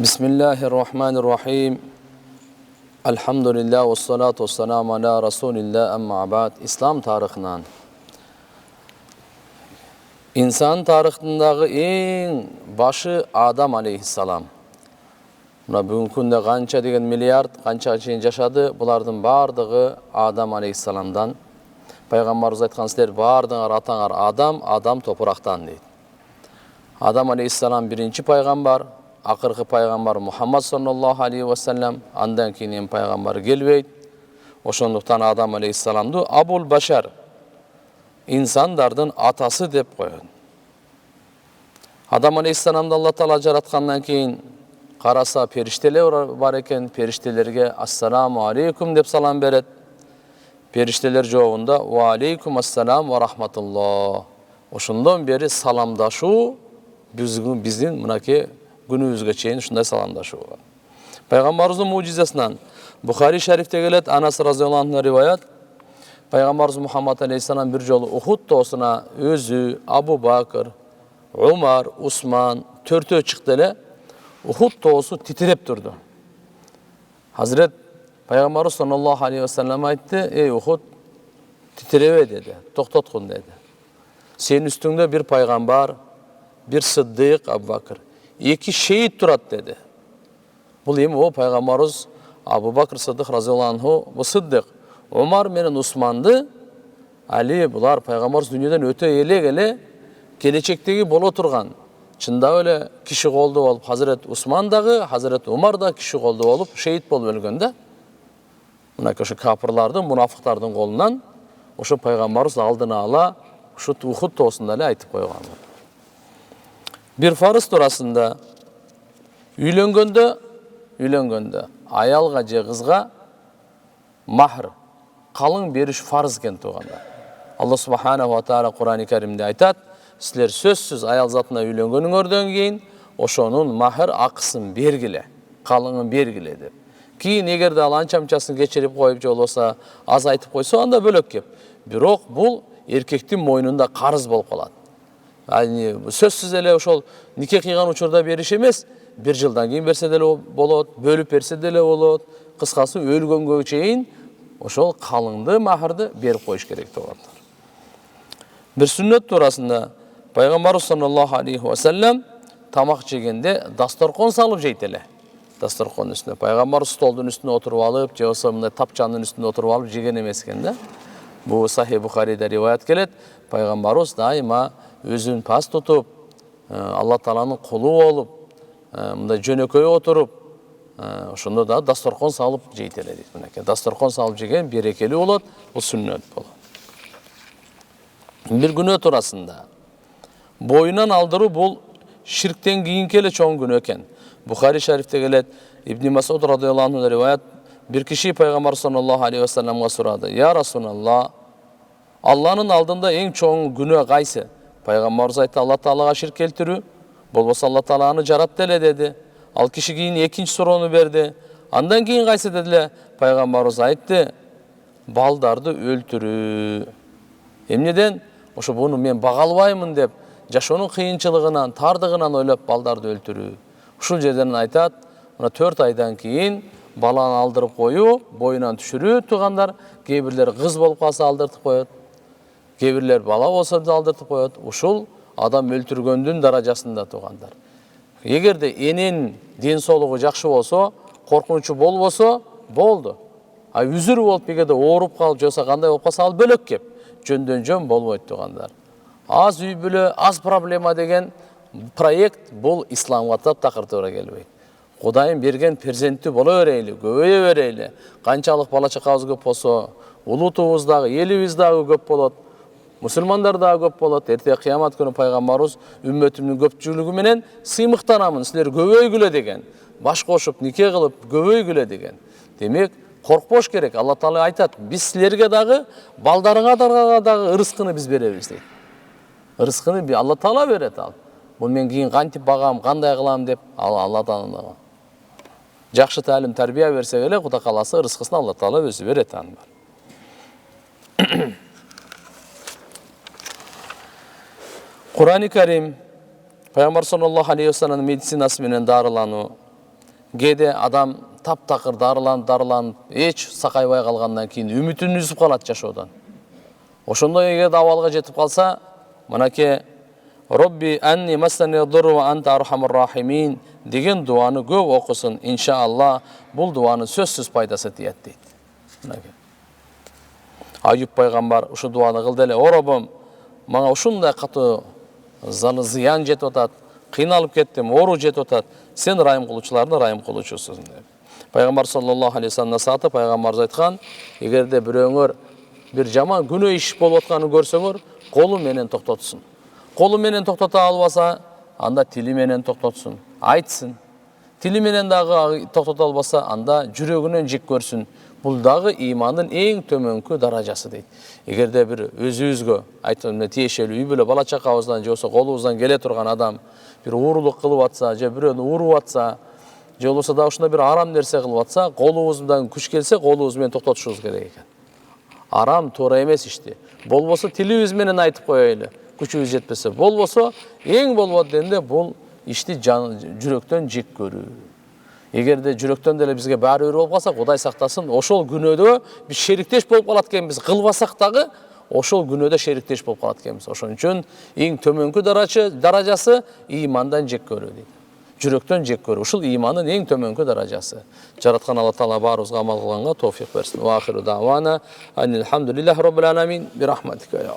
Bismillahirrahmanirrahim. Elhamdülillah ve salatu ve selamu ala Resulillah amma ba'd. İslam tarixinden insan tarixindagi eng başı Adam aleyhissalam. Mına бүгүнкү күндө канча деген миллиард, канча чейин жашады, булардын бардыгы Адам алейхиссаламдан. Пайгамбарыбыз айткан, силер бардыгыңар атаңар Адам, Адам топурактан дейт. Адам алейхиссалам биринчи пайгамбар, акыркы пайгамбар Мухаммад саллаллаху алейхи ва саллям, андан кийин пайгамбар келбейт. Ошондуктан Адам алейхиссаламды Абул Башар, инсандардын атасы деп коет. Адам алейхиссаламды Алла Таала жараткандан кийин караса периштелер бар экен, периштелерге ассаламу алейкум деп салам берет. Периштелер жообунда ва алейкум ассалам ва рахматуллах. Ошондон бери саламдашуу биздин мынакей күнүбүзгө чейин ушундай саламдашуу бар. Пайгамбарыбыздын мужизасынан Бухари шарифте келет, Анас разияллаху анху риваят. Пайгамбарыбыз Мухаммад алейхиссалам бир жолу Ухуд тоосуна өзү, Абу Бакыр, Умар, Усман төртөө чыкты эле. Ухуд тоосу титиреп турду. Hazret Пайгамбарыбыз саллаллаху алейхи ва саллям айтты: "Ey Ухуд, титиребе" деди, "токтоткун" деди. "Сенин үстүңдө бир пайгамбар, бир сыддык Абу Бакыр, эки шейит турат" деди. Бул эми о пайгамбарыбыз Абу Бакыр сыддык разияллаху анху, бу сыддык. Умар менен Усманды али булар пайгамбарыбыз дүйнөдөн өтө элек эле келечектеги боло турган. Чындап эле киши колдо болуп, Hazret Усман дагы, Hazret Умар да киши колдо болуп, шейит болуп өлгөн да. Мынакей ошо капырлардын, мунафыктардын колунан ошо пайгамбарыбыз алдына ала ушу Ухуд тоосунда эле айтып койгон. Бир фарыз туурасында үйлөнгөндө аялга же кызга махр, калың бериш фарыз экен туугандар. Алла субханаху ва тааля Кур'ан-ы Каримде айтат: "Силер сөзсүз аял затына үйлөнгөнүңөрдөн кийин ошонун махр акысын бергиле, калыңын бергиле" деп. Кийин эгерде ал анча-мынчасын кечирип коюп же болбосо аз айтып койсо, анда бөлөк кеп. Бирок бул эркектин мойнунда карыз болуп калат. Сөзсүз эле ошол нике кыйган учурда бериш эмес, бир жылдан кийин берсе деле болот, бөлүп берсе деле болот. Кыскасы өлгөнгө чейин ошол калыңды, махрды берип коюш керек тугандар. Бир сүннөт туурасында Пайгамбарыбыз саллаллаху алейхи ва саллям тамак жегенде дасторкон салып жейт эле. Дасторконун үстүнө пайгамбар столдун үстүнө отуруп алып, же болбосо мындай тапчанын үстүнө отуруп алып жеген эмес экен да. Бу Сахих Бухариде риваят келет. Пайгамбарыбыз дайыма өзүн пас тутуп, Алла Тааланын кулу болуп, мындай жөнөкөй отуруп, ошондо да дасторкон салып жейт эле дейт. Мынакей дасторкон салып жеген берекелүү болот, бул сүннөт болот. Бир күнөө туурасында боюнан алдыруу бул ширктен кийинки эле чоң күнөө экен. Бухари шарифте келет, Ибн Масуд радияллаху анху риваят, бир киши пайгамбар саллаллаху алейхи ва салламга сурады: "Я Расулалла, Алланын алдында эң чоң күнөө кайсы?" Пайгамбарыбыз айтты: "Алла Таалага ширк келтирүү, болбосо Алла Таала аны жаратты эле" деди. Ал киши кийин экинчи суроону берди. Андан кийин кайсы дедиле? Пайгамбарыбыз айтты: "Балдарды өлтүрүү." Эмнеден? Ошо буну мен бага албаймын деп, жашоонун кыйынчылыгынан, тардыгынан ойлоп балдарды өлтүрүү. Ушул жерден айтат, мына 4 айдан кийин баланы алдырып коюу, боюнан түшүрүү туугандар. Кээ бирлер кыз болуп калса алдыртып коет. Кээ бирлер бала болсо да алдыртып коет. Ушул адам өлтүргөндүн даражасында туугандар. Эгерде эненин ден соолугу жакшы болсо, коркунучу болбосо, болду. А үзүр болуп эгерде ооруп калып, жокса кандай болуп калса, ал бөлөк кеп. Жөндөн жөн болбойт туугандар. Аз үй бүлө, аз проблема деген проект бул исламга такыр туура келбейт. Кудайым берген перзенттүү боло берейли, көбөйө берейли. Канчалык бала чакабыз көп болсо, улутубуз дагы, элибиз дагы көп болот. Мусулмандар дагы көп болот. Эрте кыямат күнү пайгамбарыбыз үммөтүмдүн көпчүлүгү менен сыймыктанамын, силер көбөйгүлө деген. Баш кошуп, нике кылып көбөйгүлө деген. Демек, коркпош керек. Алла Таала айтат: "Биз силерге дагы, балдарыңарга дагы ырыскыны биз беребиз" дейт. Ырыскыны Алла Таала берет ал. Бул мен кийин кантип багам, кандай кылам деп Алла Таала. Жакшы таалим, тарбия берсек эле, Кудай кааласа ырыскысын Алла Таала өзү берет аны. Кур'ан-ы Карим Пайгамбар саллаллаху алейхи ва салламдын медицинасы менен дарылануу, кээде адам таптакыр дарыланып эч сакайбай калгандан кийин үмүтүн үзүп калат жашоодон. Ошондой эгерде абалга жетип калса, мынакей Робби анни массани дурру ва анта архамур рахимин деген дуаны көп окусун. Иншаалла бул дуанын сөзсүз пайдасы тиет дейт. Мынакей Аюп пайгамбар ушу дуаны кылды эле. О Роббум, мага ушундай катуу зыян жетип атат, кыйналып кеттим, оору жетип атат. Сен райым кылуучуларды райым кылуучусуң деп. Пайгамбар саллаллаху алейхи вассалам насааты пайгамбарыбыз айткан, эгерде бирөөңөр бир жаман күнөө иш болуп атканын көрсөңөр, колу менен токтотсун. Колу менен токтото албаса, анда тили менен токтотсун, айтсын. Тили менен дагы токтото албаса, анда жүрөгүнөн жек көрсүн. Бул дагы имандын эң төмөнкү даражасы дейт. Эгерде бир өзүбүзгө айтымда тиешелүү үй бүлө бала чакабыздан же болбосо колубуздан келе турган адам бир уурулук кылып атса, же бирөөнү уруп атса, же болбосо да ушундай бир арам нерсе кылып атса, колубуздан күч келсе, колубуз менен токтотушубуз керек экен. Арам, туура эмес ишти. Болбосо тилибиз менен айтып коелу. Күчүбүз жетпесе, болбосо эң болбот дегенде бул ишти жүрөктөн жек көрүү. Эгерде жүрөктөн деле бизге баары бир болуп калса, Кудай сактасын, ошол күнөөдө биз шериктеш болуп калат экенбиз. Кылбасак дагы ошол күнөөдө шериктеш болуп калат экенбиз. Ошон үчүн эң төмөнкү даражасы имандан жек көрүү дейт. Жүрөктөн жек көрүү. Ушул имандын эң төмөнкү даражасы. Жараткан Алла Таала баарыбызга амал кылганга товфик берсин. Ва ахиру давана анил хамдулиллахи роббил аламин би рахматика я